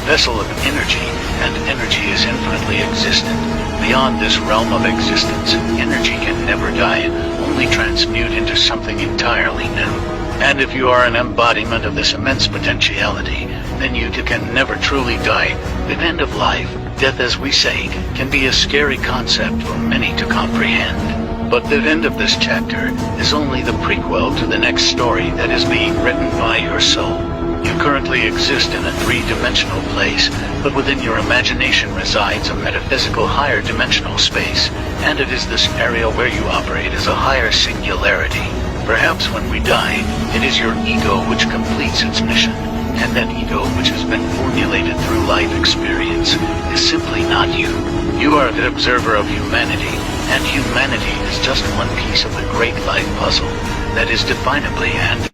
a vessel of energy, and energy is infinitely existent. Beyond this realm of existence, energy can never die, only transmute into something entirely new. And if you are an embodiment of this immense potentiality, then you too can never truly die. The end of life, death as we say, can be a scary concept for many to comprehend. But the end of this chapter is only the prequel to the next story that is being written by your soul. You currently exist in a three-dimensional place, but within your imagination resides a metaphysical higher dimensional space, and it is this area where you operate as a higher singularity. Perhaps when we die, it is your ego which completes its mission, and that ego which has been formulated through life experience is simply not you. You are the observer of humanity, and humanity is just one piece of the great life puzzle that is definably and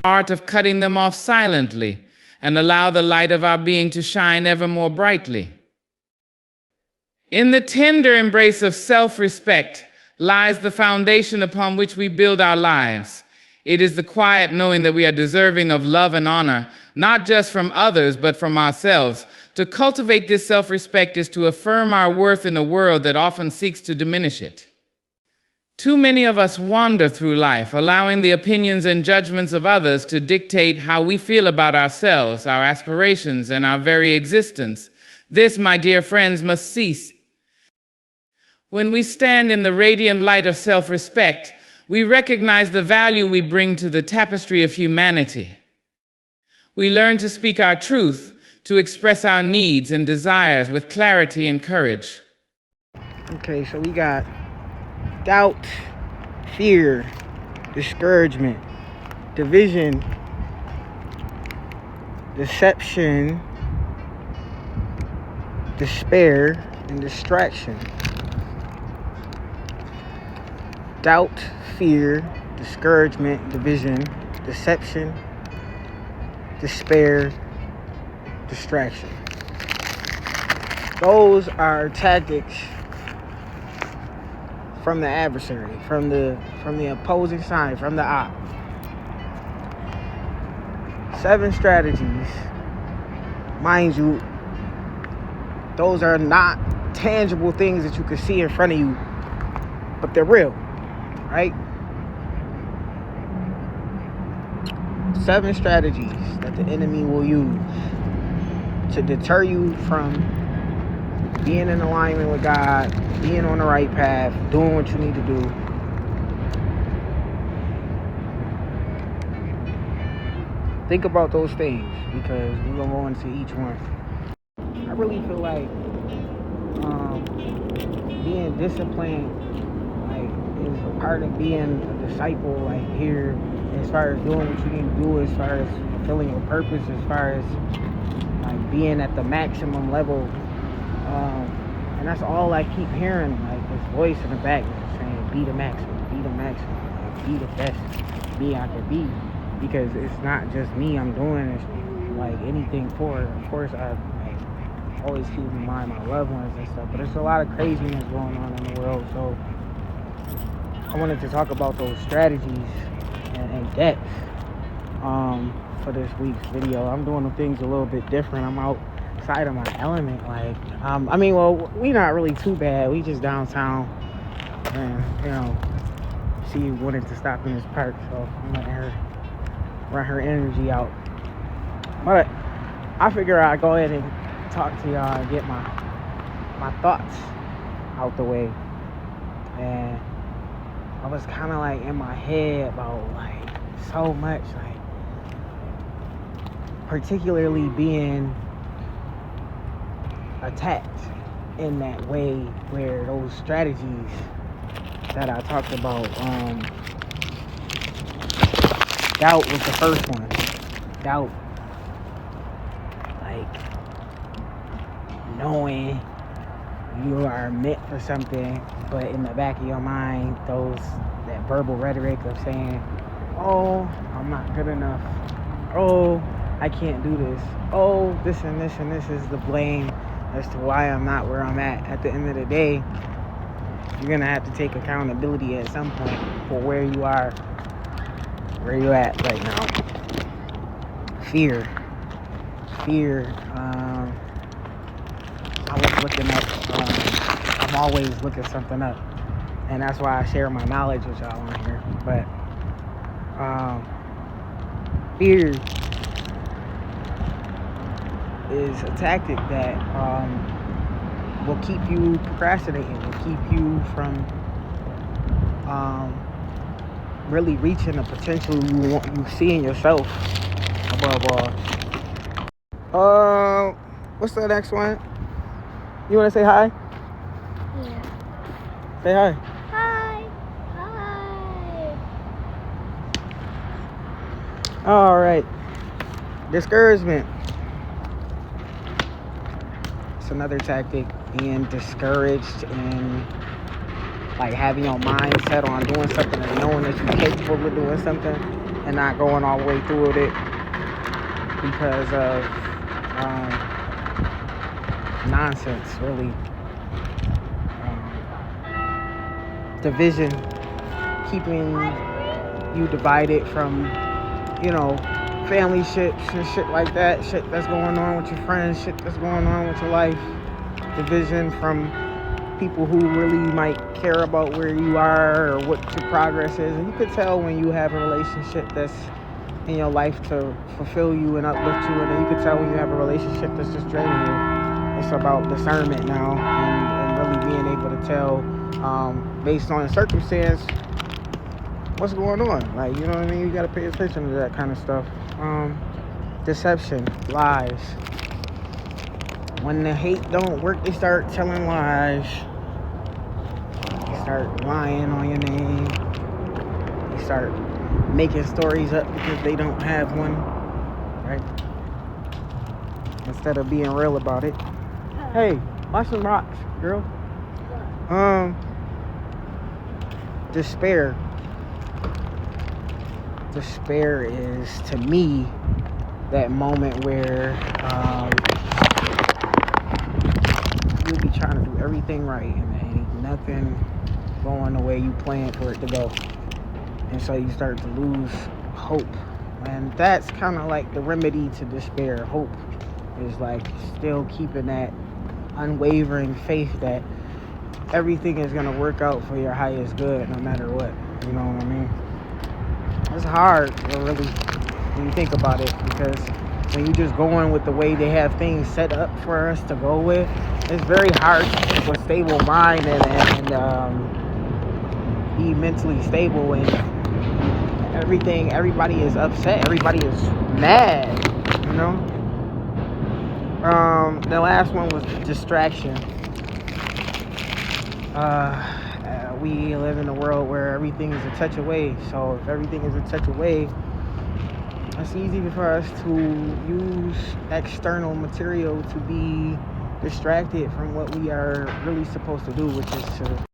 art of cutting them off silently and allow the light of our being to shine ever more brightly. In the tender embrace of self-respect lies the foundation upon which we build our lives. It is the quiet knowing that we are deserving of love and honor, not just from others, but from ourselves. To cultivate this self-respect is to affirm our worth in a world that often seeks to diminish it. Too many of us wander through life, allowing the opinions and judgments of others to dictate how we feel about ourselves, our aspirations, and our very existence. This, my dear friends, must cease. When we stand in the radiant light of self-respect, we recognize the value we bring to the tapestry of humanity. We learn to speak our truth, to express our needs and desires with clarity and courage. Okay, so we got doubt, fear, discouragement, division, deception, despair, and distraction. Doubt, fear, discouragement, division, deception, despair, distraction. Those are tactics from the adversary, from the opposing side, from the op. 7 strategies. Mind you, those are not tangible things that you can see in front of you, but they're real, right? 7 strategies that the enemy will use to deter you from being in alignment with God, being on the right path, doing what you need to do. Think about those things, because we're going to go into each one. I really feel like being disciplined is a part of being a disciple, here, as far as doing what you need to do, as far as fulfilling your purpose, as far as being at the maximum level. And that's all I keep hearing, this voice in the back saying, be the maximum, be the best me I can be. Because it's not just me I'm doing it, anything for it. Of course, I always keep in mind my loved ones and stuff, but there's a lot of craziness going on in the world. So I wanted to talk about those strategies and depth for this week's video. I'm doing things a little bit different. I'm outside of my element. We not really too bad. We just downtown, and she wanted to stop in this park, so I'm letting her run her energy out. But I figure I'd go ahead and talk to y'all and get my thoughts out the way. And I was kind of in my head about so much, particularly being attacked in that way, where those strategies that I talked about, doubt was the first one. Doubt, knowing you are meant for something, but in the back of your mind, that verbal rhetoric of saying, oh, I'm not good enough, oh, I can't do this, oh, this and this and this is the blame as to why I'm not where I'm at. At the end of the day, you're gonna have to take accountability at some point for where you are, where you're at right now. Fear. Fear. I was looking up. I'm always looking something up, and that's why I share my knowledge with y'all on here. But fear is a tactic that will keep you procrastinating, will keep you from really reaching the potential you see in yourself above all. What's the next one? You want to say hi? Yeah. Say hi. Hi. Hi. All right. Discouragement. It's another tactic, being discouraged and like having your mind set on doing something and knowing that you're capable of doing something and not going all the way through with it because of nonsense, really. Division, keeping you divided from, family shit and shit like that, shit that's going on with your friends, shit that's going on with your life. Division from people who really might care about where you are or what your progress is. And you could tell when you have a relationship that's in your life to fulfill you and uplift you, and then you could tell when you have a relationship that's just draining you. It's about discernment now and really being able to tell based on the circumstance what's going on. Like, you know what I mean? You got to pay attention to that kind of stuff. Deception, lies. When the hate don't work, they start telling lies. They start lying on your name. They start making stories up because they don't have one, right? Instead of being real about it. Hey, watch some rocks, girl. Despair. Despair is, to me, that moment where you'll be trying to do everything right and ain't nothing going the way you planned for it to go. And so you start to lose hope. And that's kind of like the remedy to despair. Hope is like still keeping that unwavering faith that everything is going to work out for your highest good no matter what. You know what I mean? It's hard, really, when you think about it, because when you just going with the way they have things set up for us to go with, it's very hard to keep a stable mind and be mentally stable. And everybody is upset, everybody is mad, you know. The last one was distraction. We live in a world where everything is a touch away. So if everything is a touch away, it's easy for us to use external material to be distracted from what we are really supposed to do, which is to